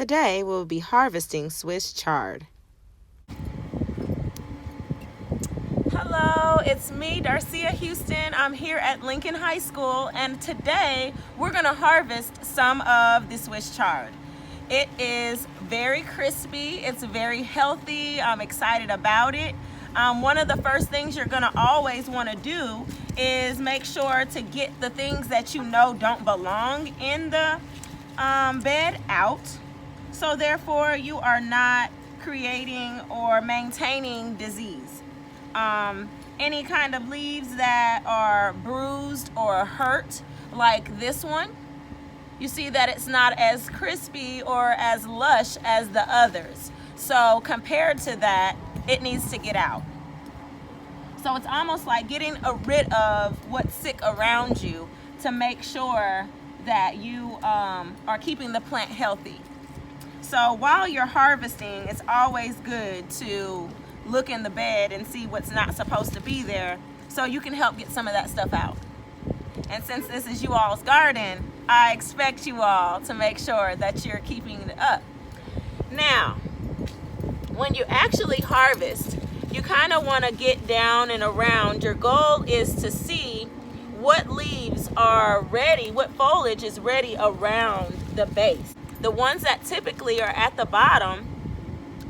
Today we'll be harvesting Swiss chard. Hello, it's me, Darcia Houston. I'm here at Lincoln High School, and today we're gonna harvest some of the Swiss chard. It is very crispy, it's very healthy, I'm excited about it. One of the first things you're gonna always wanna do is make sure to get the things that you know don't belong in the bed out. So therefore you are not creating or maintaining disease. Any kind of leaves that are bruised or hurt, like this one, you see that it's not as crispy or as lush as the others. So compared to that, it needs to get out. So it's almost like getting rid of what's sick around you to make sure that you are keeping the plant healthy. So while you're harvesting, it's always good to look in the bed and see what's not supposed to be there so you can help get some of that stuff out. And since this is you all's garden, I expect you all to make sure that you're keeping it up. Now, when you actually harvest, you kind of want to get down and around. Your goal is to see what leaves are ready, what foliage is ready around the base. The ones that typically are at the bottom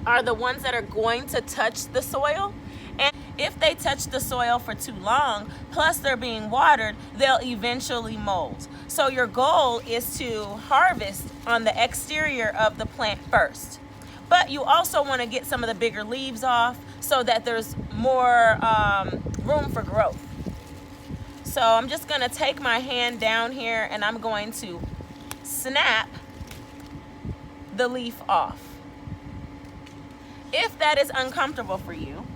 are the ones that are going to touch the soil. And if they touch the soil for too long, plus they're being watered, they'll eventually mold. So your goal is to harvest on the exterior of the plant first. But you also want to get some of the bigger leaves off so that there's more room for growth. So I'm just going to take my hand down here and I'm going to snap the leaf off. If that is uncomfortable for you,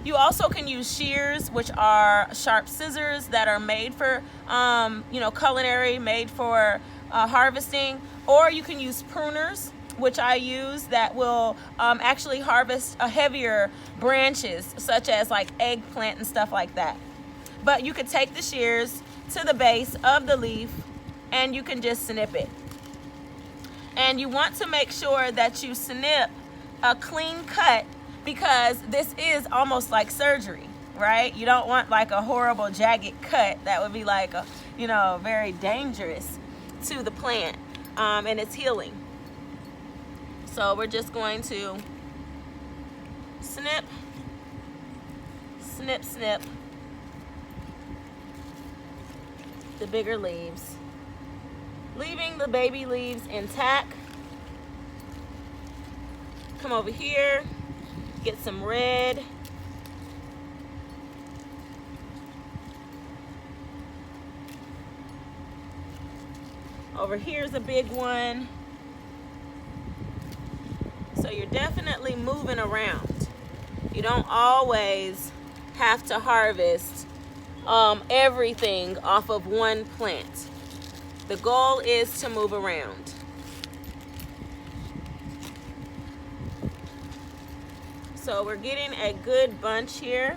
you also can use shears, which are sharp scissors that are made for, culinary, made for harvesting, or you can use pruners, which I use, that will actually harvest heavier branches, such as like eggplant and stuff like that. But you could take the shears to the base of the leaf and you can just snip it. And you want to make sure that you snip a clean cut because this is almost like surgery, right? You don't want like a horrible jagged cut. That would be like a, very dangerous to the plant and its healing. So we're just going to snip, snip, snip the bigger leaves, leaving the baby leaves intact. Come over here, get some red. Over here's a big one. So you're definitely moving around. You don't always have to harvest everything off of one plant. The goal is to move around. So we're getting a good bunch here.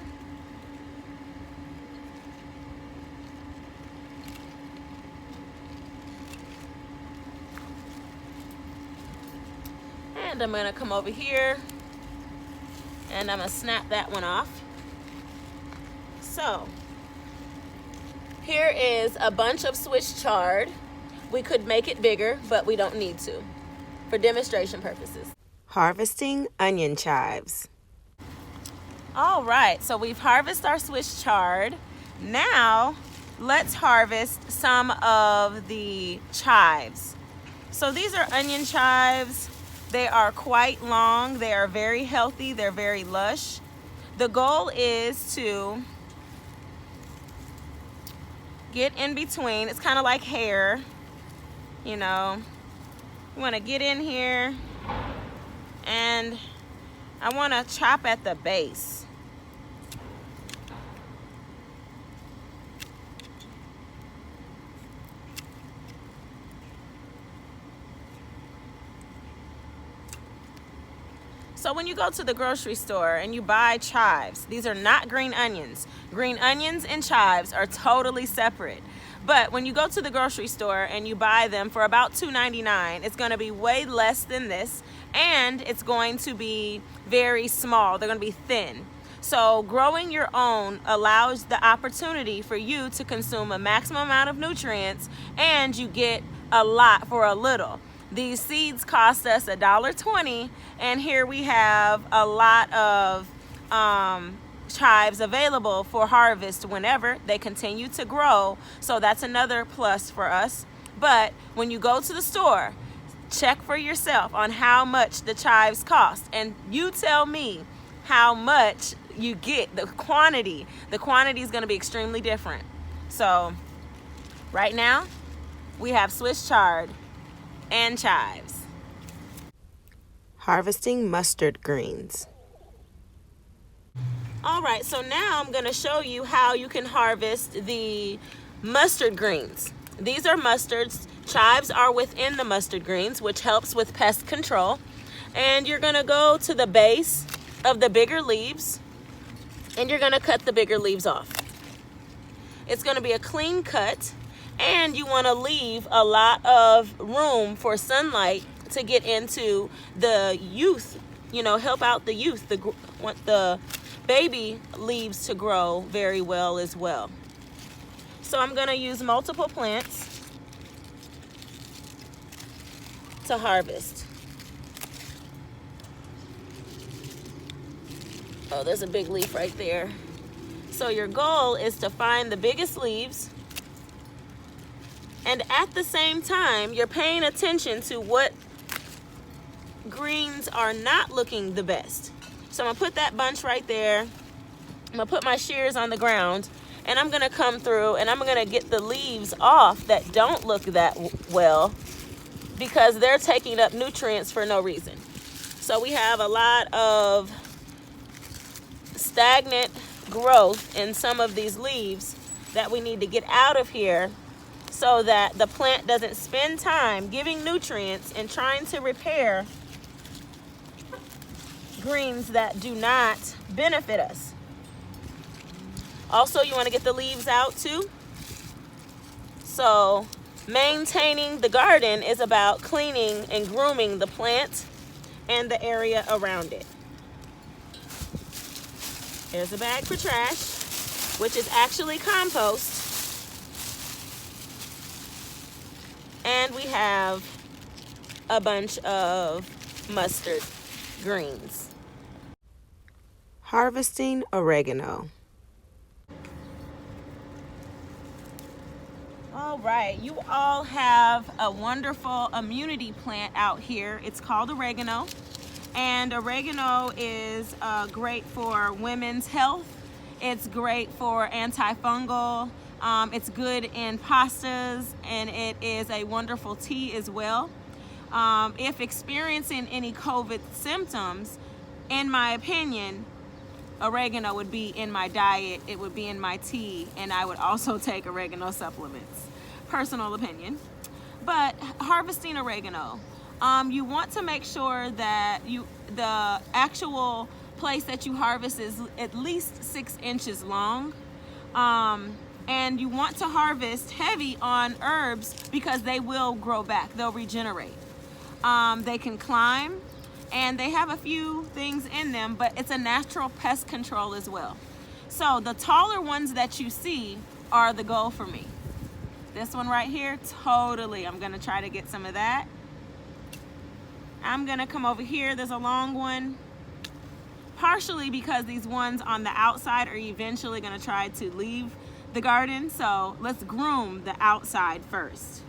And I'm gonna come over here and I'm gonna snap that one off. So here is a bunch of Swiss chard. We could make it bigger, but we don't need to for demonstration purposes. Harvesting onion chives. All right, so we've harvested our Swiss chard. Now let's harvest some of the chives. So these are onion chives. They are quite long. They are very healthy. They're very lush. The goal is to get in between. It's kind of like hair, You want to get in here and I want to chop at the base. So when you go to the grocery store and you buy chives, these are not green onions. Green onions and chives are totally separate. But when you go to the grocery store and you buy them for about $2.99, it's going to be way less than this, and it's going to be very small. They're going to be thin. So growing your own allows the opportunity for you to consume a maximum amount of nutrients, and you get a lot for a little. These seeds cost us $1.20, and here we have a lot of chives available for harvest whenever they continue to grow. So that's another plus for us. But when you go to the store, check for yourself on how much the chives cost, and you tell me how much you get, the quantity. The quantity is going to be extremely different. So right now we have Swiss chard and chives. Harvesting mustard greens. All right, so now I'm going to show you how you can harvest the mustard greens. These are mustards. Chives are within the mustard greens, which helps with pest control. And you're going to go to the base of the bigger leaves, and you're going to cut the bigger leaves off. It's going to be a clean cut, and you want to leave a lot of room for sunlight to get into the youth, help out the youth, want the baby leaves to grow very well as well. So I'm going to use multiple plants to harvest. Oh, there's a big leaf right there. So your goal is to find the biggest leaves, and at the same time, you're paying attention to what greens are not looking the best. So I'm gonna put that bunch right there. I'm gonna put my shears on the ground, and I'm gonna come through and I'm gonna get the leaves off that don't look that well, because they're taking up nutrients for no reason. So we have a lot of stagnant growth in some of these leaves that we need to get out of here, so that the plant doesn't spend time giving nutrients and trying to repair greens that do not benefit us. Also, you want to get the leaves out too. So maintaining the garden is about cleaning and grooming the plant and the area around it. There's a bag for trash, which is actually compost. And we have a bunch of mustard greens. Harvesting oregano. All right, you all have a wonderful immunity plant out here. It's called oregano, and oregano is great for women's health. It's great for antifungal. It's good in pastas, and it is a wonderful tea as well. If experiencing any COVID symptoms, in my opinion, oregano would be in my diet, it would be in my tea, and I would also take oregano supplements. Personal opinion. But harvesting oregano, you want to make sure that the actual place that you harvest is at least 6 inches long. And you want to harvest heavy on herbs because they will grow back, they'll regenerate. They can climb, and they have a few things in them, but it's a natural pest control as well. So the taller ones that you see are the goal for me. This one right here, totally, I'm gonna try to get some of that. I'm gonna come over here, there's a long one, partially because these ones on the outside are eventually gonna try to leave the garden, so let's groom the outside first.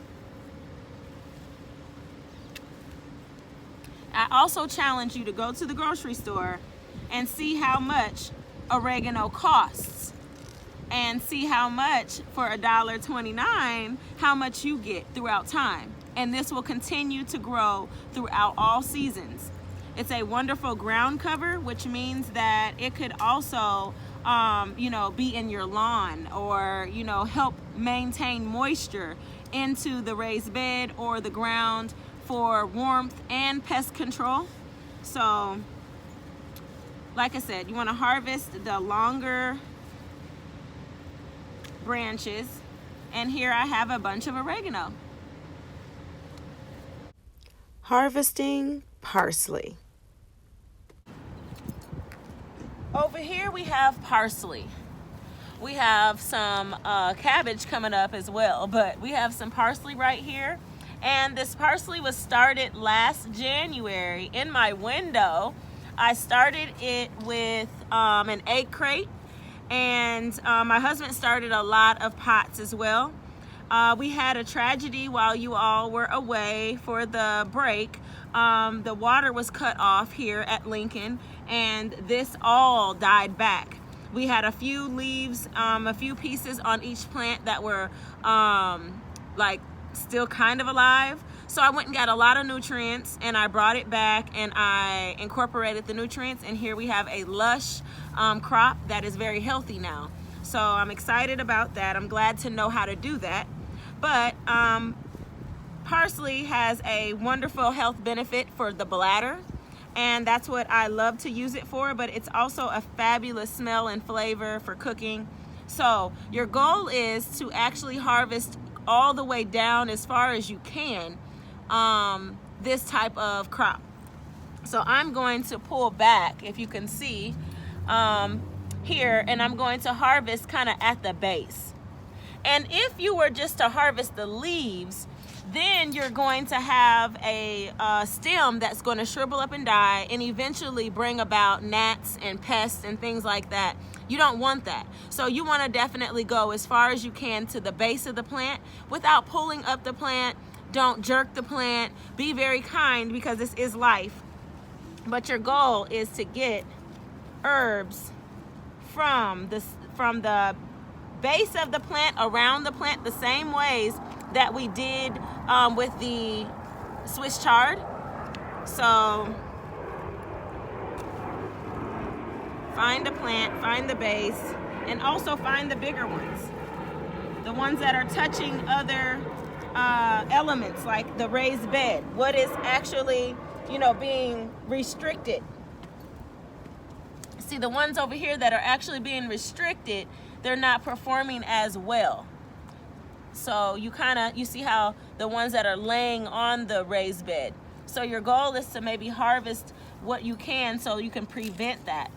I also challenge you to go to the grocery store and see how much oregano costs, and see how much for $1.29, how much you get throughout time. And this will continue to grow throughout all seasons. It's a wonderful ground cover, which means that it could also be in your lawn, or help maintain moisture into the raised bed or the ground for warmth and pest control. So like I said, you want to harvest the longer branches, And here I have a bunch of oregano. Harvesting parsley. Over here we have parsley. We have some cabbage coming up as well, but we have some parsley right here. And this parsley was started last January in my window. I started it with an egg crate, and my husband started a lot of pots as well. We had a tragedy while you all were away for the break. The water was cut off here at Lincoln, and this all died back. We had a few leaves, a few pieces on each plant that were like still kind of alive. So I went and got a lot of nutrients, and I brought it back and I incorporated the nutrients, and here we have a lush crop that is very healthy now. So I'm excited about that. I'm glad to know how to do that. But parsley has a wonderful health benefit for the bladder, and that's what I love to use it for, but it's also a fabulous smell and flavor for cooking. So your goal is to actually harvest all the way down as far as you can this type of crop. So I'm going to pull back, if you can see here, and I'm going to harvest kind of at the base. And if you were just to harvest the leaves, then you're going to have a stem that's going to shrivel up and die and eventually bring about gnats and pests and things like that. You don't want that. So you want to definitely go as far as you can to the base of the plant without pulling up the plant. Don't jerk the plant. Be very kind, because this is life. But your goal is to get herbs from the base of the plant, around the plant, the same ways that we did with the Swiss chard. So find a plant, find the base, and also find the bigger ones, the ones that are touching other elements, like the raised bed, what is actually, being restricted. See, the ones over here that are actually being restricted, they're not performing as well. So you see how the ones that are laying on the raised bed. So your goal is to maybe harvest what you can so you can prevent that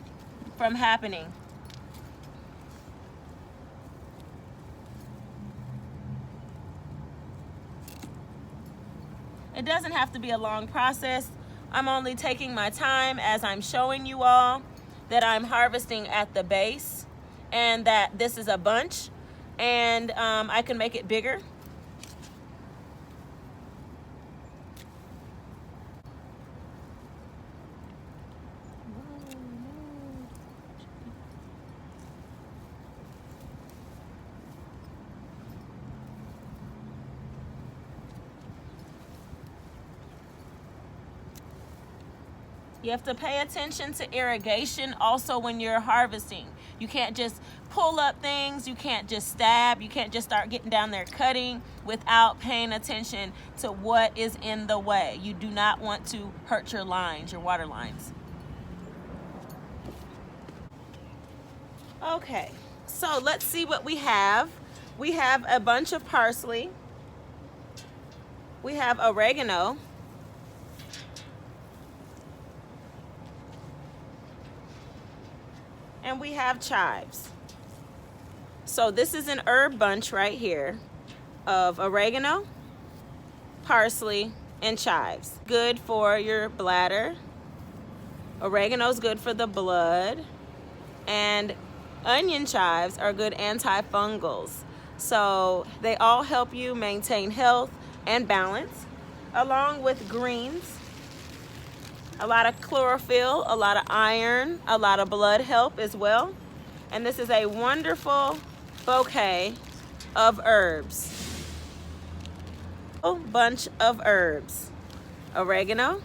from happening. It doesn't have to be a long process. I'm only taking my time as I'm showing you all that I'm harvesting at the base, and that this is a bunch, and I can make it bigger. You have to pay attention to irrigation also when you're harvesting. You can't just pull up things, you can't just stab, you can't just start getting down there cutting without paying attention to what is in the way. You do not want to hurt your lines, your water lines. Okay, so let's see what we have. We have a bunch of parsley. We have oregano. And we have chives. So this is an herb bunch right here of oregano, parsley, and chives. Good for your bladder. Oregano is good for the blood. And onion chives are good antifungals. So they all help you maintain health and balance, along with greens. A lot of chlorophyll, a lot of iron, a lot of blood help as well. And this is a wonderful bouquet of herbs. A bunch of herbs. Oregano,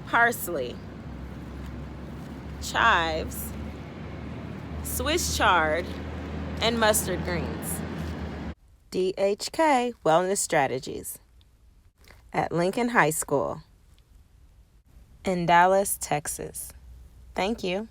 parsley, chives, Swiss chard, and mustard greens. DHK Wellness Strategies at Lincoln High School in Dallas, Texas. Thank you.